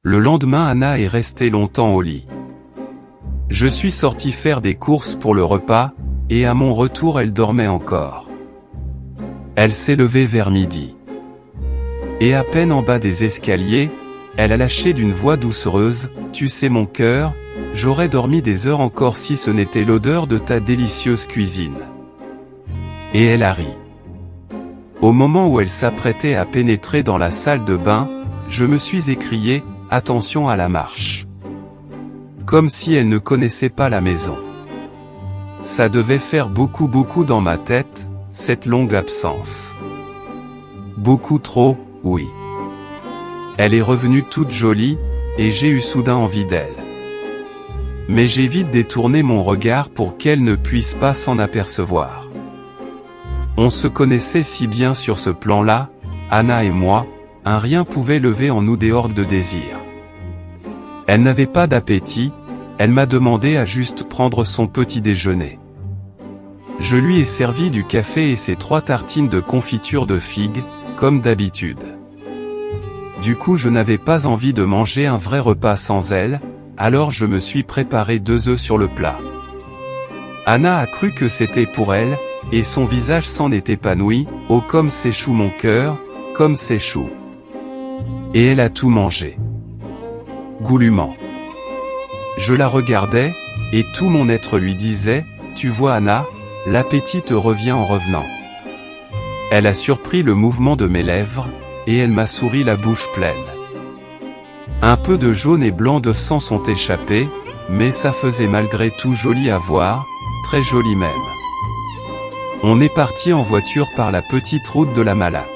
Le lendemain, Anna est restée longtemps au lit. Je suis sorti faire des courses pour le repas, et à mon retour elle dormait encore. Elle s'est levée vers midi. Et à peine en bas des escaliers, elle a lâché d'une voix doucereuse, « Tu sais mon cœur, j'aurais dormi des heures encore si ce n'était l'odeur de ta délicieuse cuisine. » Et elle a ri. Au moment où elle s'apprêtait à pénétrer dans la salle de bain, je me suis écrié, « Attention à la marche !» Comme si elle ne connaissait pas la maison. Ça devait faire beaucoup dans ma tête, cette longue absence. Beaucoup trop, oui. Elle est revenue toute jolie, et j'ai eu soudain envie d'elle. Mais j'ai vite détourné mon regard pour qu'elle ne puisse pas s'en apercevoir. On se connaissait si bien sur ce plan-là, Anna et moi, un rien pouvait lever en nous des hordes de désir. Elle n'avait pas d'appétit, elle m'a demandé à juste prendre son petit déjeuner. Je lui ai servi du café et ses 3 tartines de confiture de figues, comme d'habitude. Du coup je n'avais pas envie de manger un vrai repas sans elle, alors je me suis préparé 2 œufs sur le plat. Anna a cru que c'était pour elle, et son visage s'en est épanoui, « Oh comme c'est chou mon cœur, comme c'est chou !» Et elle a tout mangé. Goulûment. Je la regardais, et tout mon être lui disait, « Tu vois Anna, l'appétit te revient en revenant. » Elle a surpris le mouvement de mes lèvres, et elle m'a souri la bouche pleine. Un peu de jaune et blanc de sang sont échappés, mais ça faisait malgré tout joli à voir, très joli même. On est parti en voiture par la petite route de la Malatte.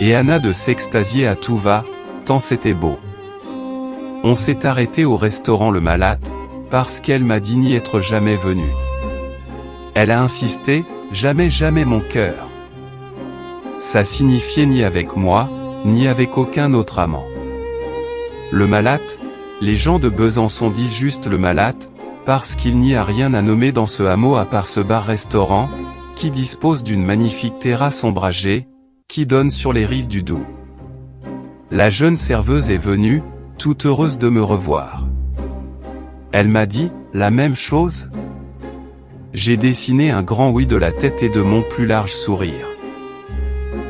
Et Anna de s'extasier à tout va, tant c'était beau. On s'est arrêté au restaurant Le Malatte, parce qu'elle m'a dit n'y être jamais venue. Elle a insisté, « Jamais mon cœur !» Ça signifiait ni avec moi, ni avec aucun autre amant. Le Malatte, les gens de Besançon disent juste Le Malatte, parce qu'il n'y a rien à nommer dans ce hameau à part ce bar-restaurant, qui dispose d'une magnifique terrasse ombragée, qui donne sur les rives du Doubs. La jeune serveuse est venue, toute heureuse de me revoir. Elle m'a dit, la même chose ? J'ai dessiné un grand oui de la tête et de mon plus large sourire.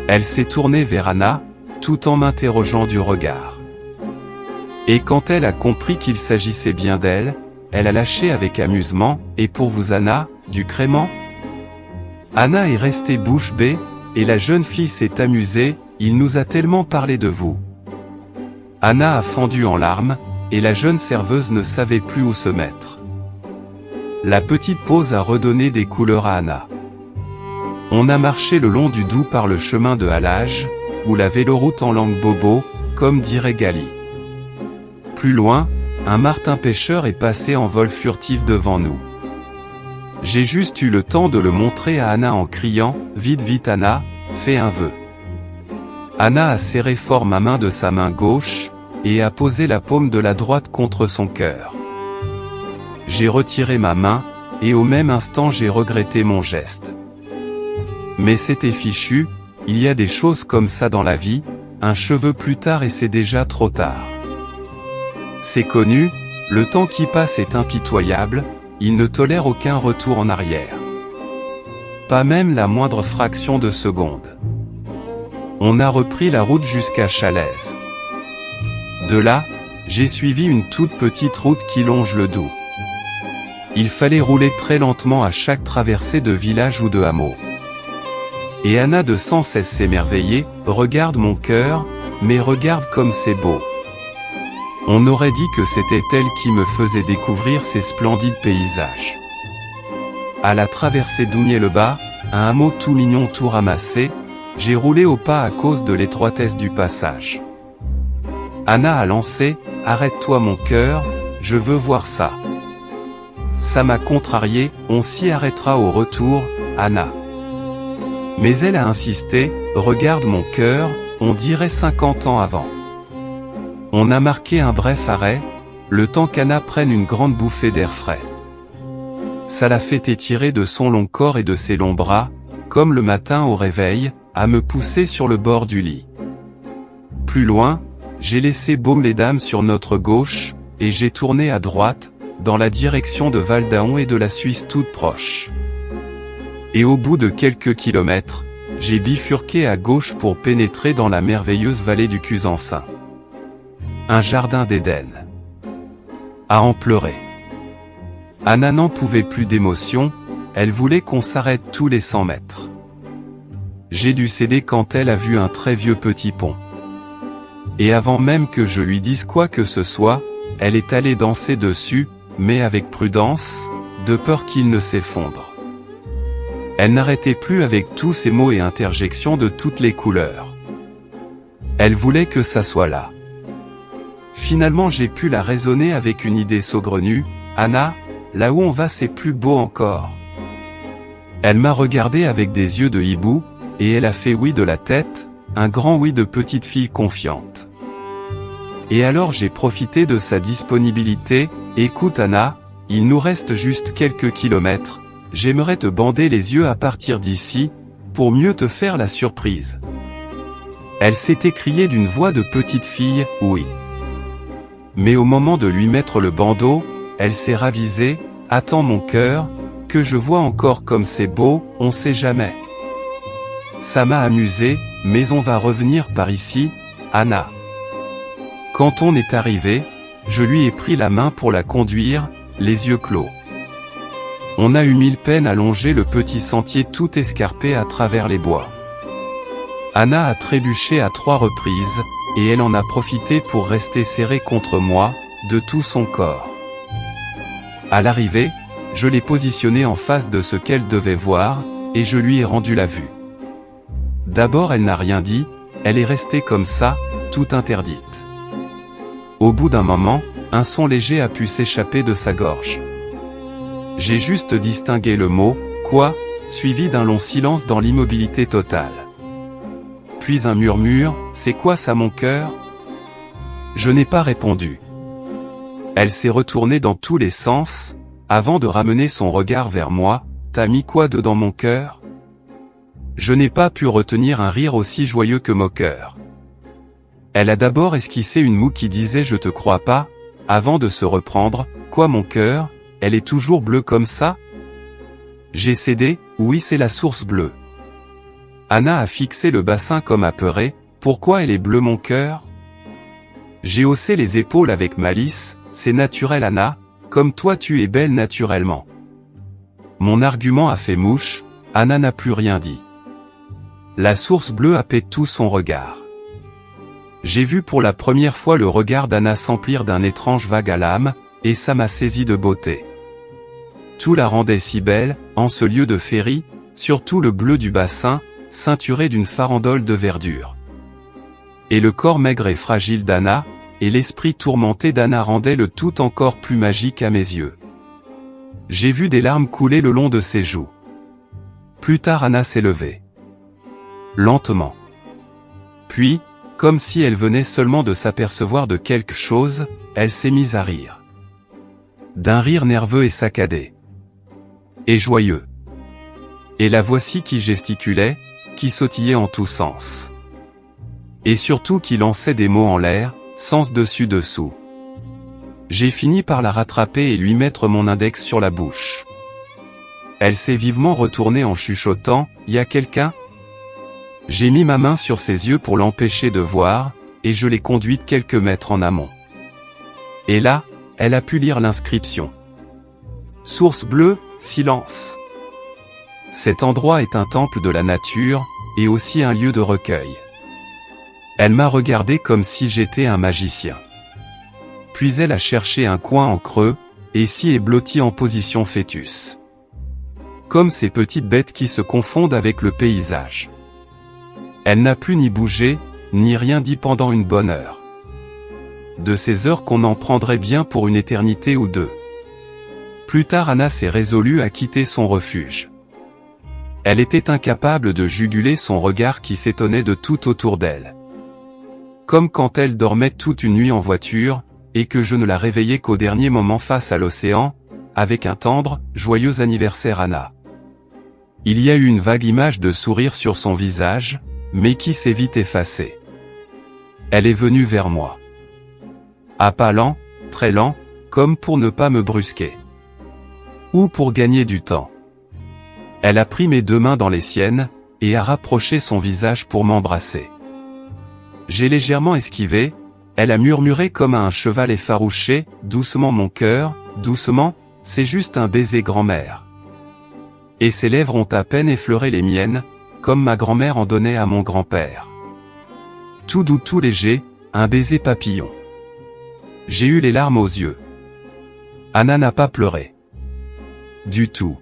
Elle s'est tournée vers Anna, tout en m'interrogeant du regard. Et quand elle a compris qu'il s'agissait bien d'elle, elle a lâché avec amusement, « Et pour vous Anna, du crément ?» Anna est restée bouche bée, et la jeune fille s'est amusée, « Il nous a tellement parlé de vous. » Anna a fondu en larmes, et la jeune serveuse ne savait plus où se mettre. La petite pause a redonné des couleurs à Anna. On a marché le long du Doubs par le chemin de halage, ou la véloroute en langue bobo, comme dirait Gali. Plus loin, un martin pêcheur est passé en vol furtif devant nous. J'ai juste eu le temps de le montrer à Anna en criant, « Vite Anna, fais un vœu !» Anna a serré fort ma main de sa main gauche, et a posé la paume de la droite contre son cœur. J'ai retiré ma main, et au même instant j'ai regretté mon geste. Mais c'était fichu, il y a des choses comme ça dans la vie, un cheveu plus tard et c'est déjà trop tard. C'est connu, le temps qui passe est impitoyable, il ne tolère aucun retour en arrière. Pas même la moindre fraction de seconde. On a repris la route jusqu'à Chalaise. De là, j'ai suivi une toute petite route qui longe le Doubs. Il fallait rouler très lentement à chaque traversée de village ou de hameau. Et Anna de sans cesse s'émerveillait, « Regarde mon cœur, mais regarde comme c'est beau. » On aurait dit que c'était elle qui me faisait découvrir ces splendides paysages. À la traversée d'Ougnier-le-Bas, un hameau tout mignon tout ramassé, j'ai roulé au pas à cause de l'étroitesse du passage. Anna a lancé, « Arrête-toi mon cœur, je veux voir ça. » Ça m'a contrarié, « On s'y arrêtera au retour, Anna. » Mais elle a insisté, « Regarde mon cœur, on dirait 50 ans avant. » On a marqué un bref arrêt, le temps qu'Anna prenne une grande bouffée d'air frais. Ça l'a fait étirer de son long corps et de ses longs bras, comme le matin au réveil, à me pousser sur le bord du lit. Plus loin, j'ai laissé Baume les Dames sur notre gauche, et j'ai tourné à droite, dans la direction de Val-d'Aon et de la Suisse toute proche. Et au bout de quelques kilomètres, j'ai bifurqué à gauche pour pénétrer dans la merveilleuse vallée du Cusançin. Un jardin d'Éden. À en pleurer. Anna n'en pouvait plus d'émotion, elle voulait qu'on s'arrête tous les 100 mètres. J'ai dû céder quand elle a vu un très vieux petit pont. Et avant même que je lui dise quoi que ce soit, elle est allée danser dessus, mais avec prudence, de peur qu'il ne s'effondre. Elle n'arrêtait plus avec tous ces mots et interjections de toutes les couleurs. Elle voulait que ça soit là. Finalement j'ai pu la raisonner avec une idée saugrenue, « Anna, là où on va c'est plus beau encore. » Elle m'a regardé avec des yeux de hibou, et elle a fait oui de la tête, un grand oui de petite fille confiante. Et alors j'ai profité de sa disponibilité, « Écoute Anna, il nous reste juste quelques kilomètres, j'aimerais te bander les yeux à partir d'ici, pour mieux te faire la surprise. » Elle s'est écriée d'une voix de petite fille, « Oui. » Mais au moment de lui mettre le bandeau, elle s'est ravisée, « Attends mon cœur, que je vois encore comme c'est beau, on sait jamais. » Ça m'a amusé, mais on va revenir par ici, Anna. Quand on est arrivé, je lui ai pris la main pour la conduire, les yeux clos. On a eu 1000 peines à longer le petit sentier tout escarpé à travers les bois. Anna a trébuché à 3 reprises, et elle en a profité pour rester serrée contre moi, de tout son corps. À l'arrivée, je l'ai positionnée en face de ce qu'elle devait voir, et je lui ai rendu la vue. D'abord elle n'a rien dit, elle est restée comme ça, toute interdite. Au bout d'un moment, un son léger a pu s'échapper de sa gorge. J'ai juste distingué le mot « quoi » suivi d'un long silence dans l'immobilité totale. Puis un murmure « c'est quoi ça mon cœur ?» Je n'ai pas répondu. Elle s'est retournée dans tous les sens, avant de ramener son regard vers moi, « T'as mis quoi dedans mon cœur ?» Je n'ai pas pu retenir un rire aussi joyeux que moqueur. Elle a d'abord esquissé une moue qui disait « je te crois pas », avant de se reprendre « quoi mon cœur, elle est toujours bleue comme ça ?» J'ai cédé, « oui c'est la source bleue. » Anna a fixé le bassin comme apeurée, « pourquoi elle est bleue mon cœur ?» J'ai haussé les épaules avec malice, « c'est naturel Anna, comme toi tu es belle naturellement. » Mon argument a fait mouche, Anna n'a plus rien dit. La source bleue happait tout son regard. J'ai vu pour la première fois le regard d'Anna s'emplir d'un étrange vague à l'âme, et ça m'a saisi de beauté. Tout la rendait si belle, en ce lieu de féerie, surtout le bleu du bassin, ceinturé d'une farandole de verdure. Et le corps maigre et fragile d'Anna, et l'esprit tourmenté d'Anna rendaient le tout encore plus magique à mes yeux. J'ai vu des larmes couler le long de ses joues. Plus tard Anna s'est levée. Lentement. Puis, comme si elle venait seulement de s'apercevoir de quelque chose, elle s'est mise à rire. D'un rire nerveux et saccadé. Et joyeux. Et la voici qui gesticulait, qui sautillait en tous sens. Et surtout qui lançait des mots en l'air, sens dessus dessous. J'ai fini par la rattraper et lui mettre mon index sur la bouche. Elle s'est vivement retournée en chuchotant, « Y a quelqu'un ?» J'ai mis ma main sur ses yeux pour l'empêcher de voir, et je l'ai conduite quelques mètres en amont. Et là, elle a pu lire l'inscription. Source bleue, silence. Cet endroit est un temple de la nature, et aussi un lieu de recueil. Elle m'a regardé comme si j'étais un magicien. Puis elle a cherché un coin en creux, et s'y est blottie en position fœtus. Comme ces petites bêtes qui se confondent avec le paysage. Elle n'a plus ni bougé, ni rien dit pendant une bonne heure. De ces heures qu'on en prendrait bien pour une éternité ou deux. Plus tard Anna s'est résolue à quitter son refuge. Elle était incapable de juguler son regard qui s'étonnait de tout autour d'elle. Comme quand elle dormait toute une nuit en voiture, et que je ne la réveillais qu'au dernier moment face à l'océan, avec un tendre, joyeux anniversaire Anna. Il y a eu une vague image de sourire sur son visage, mais qui s'est vite effacée. Elle est venue vers moi. À pas lents, très lents, comme pour ne pas me brusquer. Ou pour gagner du temps. Elle a pris mes 2 mains dans les siennes, et a rapproché son visage pour m'embrasser. J'ai légèrement esquivé, elle a murmuré comme à un cheval effarouché, « Doucement mon cœur, doucement, c'est juste un baiser grand-mère. » Et ses lèvres ont à peine effleuré les miennes, comme ma grand-mère en donnait à mon grand-père. Tout doux, tout léger, un baiser papillon. J'ai eu les larmes aux yeux. Anna n'a pas pleuré. Du tout.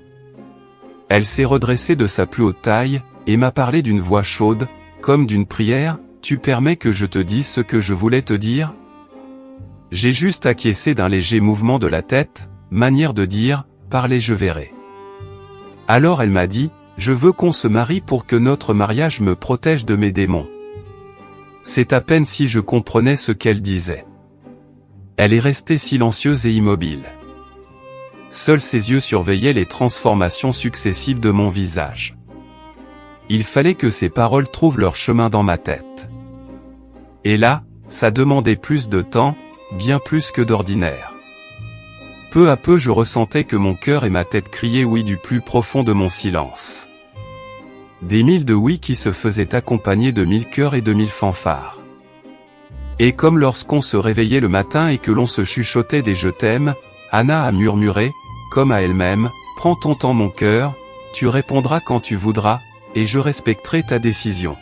Elle s'est redressée de sa plus haute taille, et m'a parlé d'une voix chaude, comme d'une prière, « Tu permets que je te dise ce que je voulais te dire ?» J'ai juste acquiescé d'un léger mouvement de la tête, manière de dire, « Parlez, je verrai. » Alors elle m'a dit, « Je veux qu'on se marie pour que notre mariage me protège de mes démons. » C'est à peine si je comprenais ce qu'elle disait. Elle est restée silencieuse et immobile. Seuls ses yeux surveillaient les transformations successives de mon visage. Il fallait que ces paroles trouvent leur chemin dans ma tête. Et là, ça demandait plus de temps, bien plus que d'ordinaire. Peu à peu je ressentais que mon cœur et ma tête criaient oui du plus profond de mon silence. Des 1000 de oui qui se faisaient accompagner de 1000 cœurs et de 1000 fanfares. Et comme lorsqu'on se réveillait le matin et que l'on se chuchotait des « je t'aime », Anna a murmuré, comme à elle-même, « Prends ton temps mon cœur, tu répondras quand tu voudras, et je respecterai ta décision. »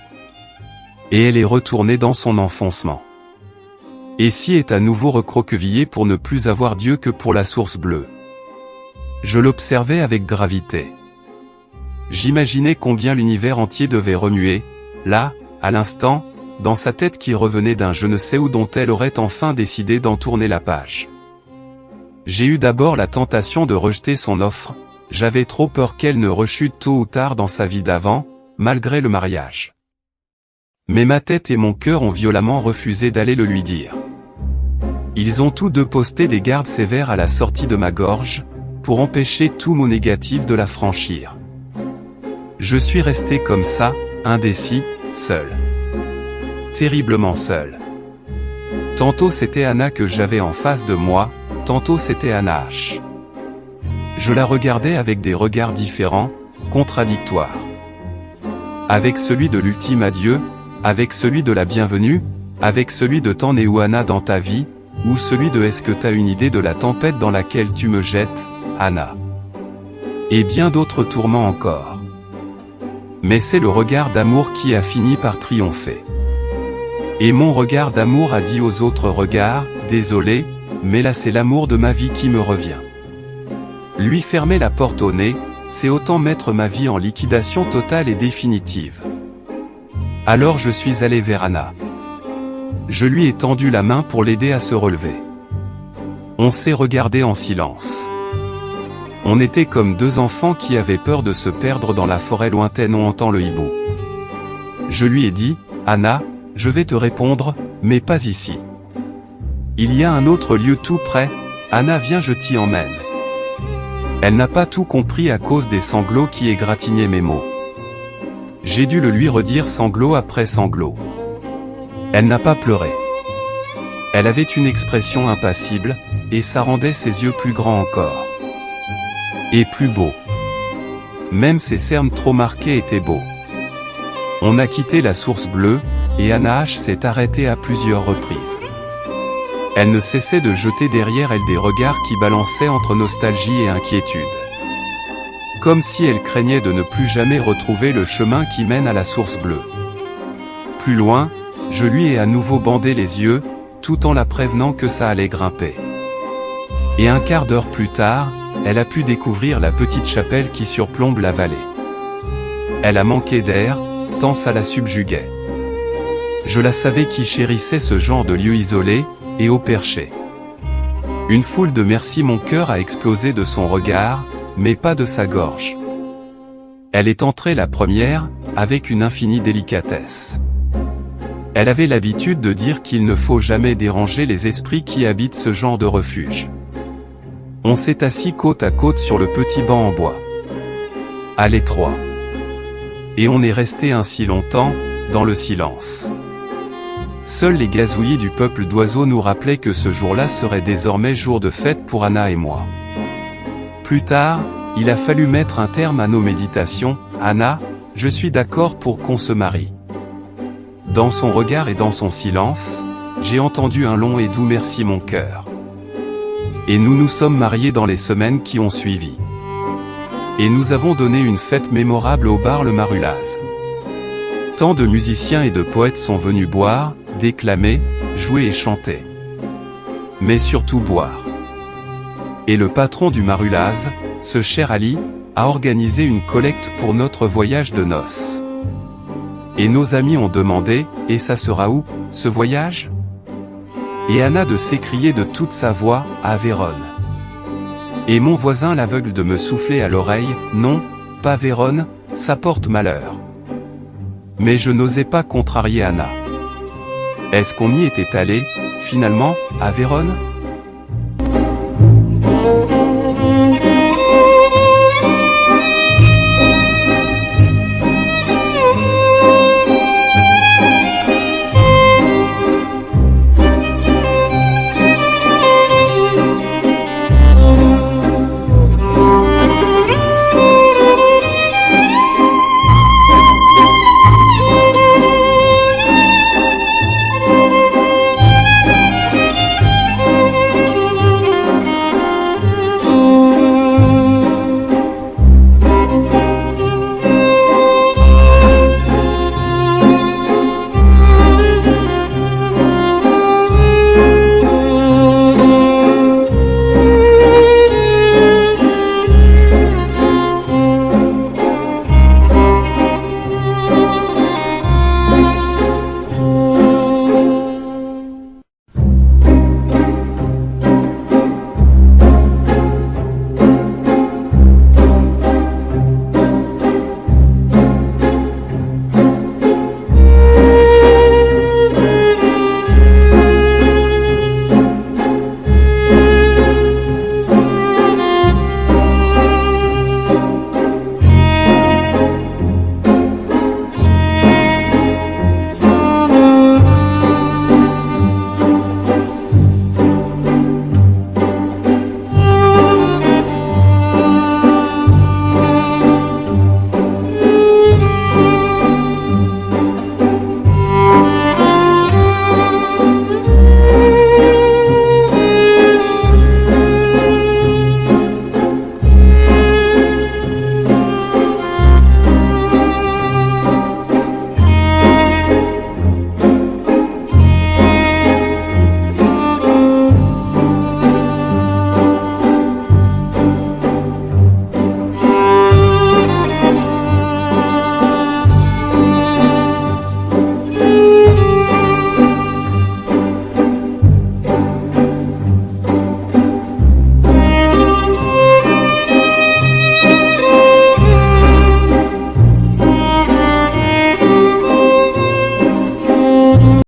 Et elle est retournée dans son enfoncement. Et si est à nouveau recroquevillée pour ne plus avoir Dieu que pour la source bleue. Je l'observais avec gravité. J'imaginais combien l'univers entier devait remuer, là, à l'instant, dans sa tête qui revenait d'un je ne sais où dont elle aurait enfin décidé d'en tourner la page. J'ai eu d'abord la tentation de rejeter son offre, j'avais trop peur qu'elle ne rechute tôt ou tard dans sa vie d'avant, malgré le mariage. Mais ma tête et mon cœur ont violemment refusé d'aller le lui dire. Ils ont tous deux posté des gardes sévères à la sortie de ma gorge, pour empêcher tout mot négatif de la franchir. Je suis resté comme ça, indécis, seul. Terriblement seul. Tantôt c'était Anna que j'avais en face de moi, tantôt c'était Anna H. Je la regardais avec des regards différents, contradictoires. Avec celui de l'ultime adieu, avec celui de la bienvenue, avec celui de t'en es où Anna dans ta vie, ou celui de est-ce que t'as une idée de la tempête dans laquelle tu me jettes, Anna. Et bien d'autres tourments encore. Mais c'est le regard d'amour qui a fini par triompher. Et mon regard d'amour a dit aux autres regards, désolé, mais là c'est l'amour de ma vie qui me revient. Lui fermer la porte au nez, c'est autant mettre ma vie en liquidation totale et définitive. Alors je suis allé vers Anna. Je lui ai tendu la main pour l'aider à se relever. On s'est regardé en silence. On était comme deux enfants qui avaient peur de se perdre dans la forêt lointaine où on entend le hibou. Je lui ai dit, Anna, je vais te répondre, mais pas ici. Il y a un autre lieu tout près, Anna viens je t'y emmène. Elle n'a pas tout compris à cause des sanglots qui égratignaient mes mots. J'ai dû le lui redire sanglot après sanglot. Elle n'a pas pleuré. Elle avait une expression impassible, et ça rendait ses yeux plus grands encore. Et plus beaux. Même ses cernes trop marquées étaient beaux. On a quitté la source bleue, et Anna H s'est arrêtée à plusieurs reprises. Elle ne cessait de jeter derrière elle des regards qui balançaient entre nostalgie et inquiétude. Comme si elle craignait de ne plus jamais retrouver le chemin qui mène à la source bleue. Plus loin, je lui ai à nouveau bandé les yeux, tout en la prévenant que ça allait grimper. Et un quart d'heure plus tard, elle a pu découvrir la petite chapelle qui surplombe la vallée. Elle a manqué d'air, tant ça la subjuguait. Je la savais qui chérissait ce genre de lieu isolé, et au perché. Une foule de merci mon cœur a explosé de son regard, mais pas de sa gorge. Elle est entrée la première, avec une infinie délicatesse. Elle avait l'habitude de dire qu'il ne faut jamais déranger les esprits qui habitent ce genre de refuge. On s'est assis côte à côte sur le petit banc en bois. À l'étroit. Et on est resté ainsi longtemps, dans le silence. Seuls les gazouillis du peuple d'oiseaux nous rappelaient que ce jour-là serait désormais jour de fête pour Anna et moi. Plus tard, il a fallu mettre un terme à nos méditations. Anna, je suis d'accord pour qu'on se marie. Dans son regard et dans son silence, j'ai entendu un long et doux merci mon cœur. Et nous nous sommes mariés dans les semaines qui ont suivi. Et nous avons donné une fête mémorable au bar Le Marulaz. Tant de musiciens et de poètes sont venus boire, déclamer, jouer et chanter. Mais surtout boire. Et le patron du Marulaz, ce cher Ali, a organisé une collecte pour notre voyage de noces. Et nos amis ont demandé, et ça sera où, ce voyage ? Et Anna de s'écrier de toute sa voix, à Vérone. Et mon voisin l'aveugle de me souffler à l'oreille, non, pas Vérone, ça porte malheur. Mais je n'osais pas contrarier Anna. Est-ce qu'on y était allé, finalement, à Vérone ?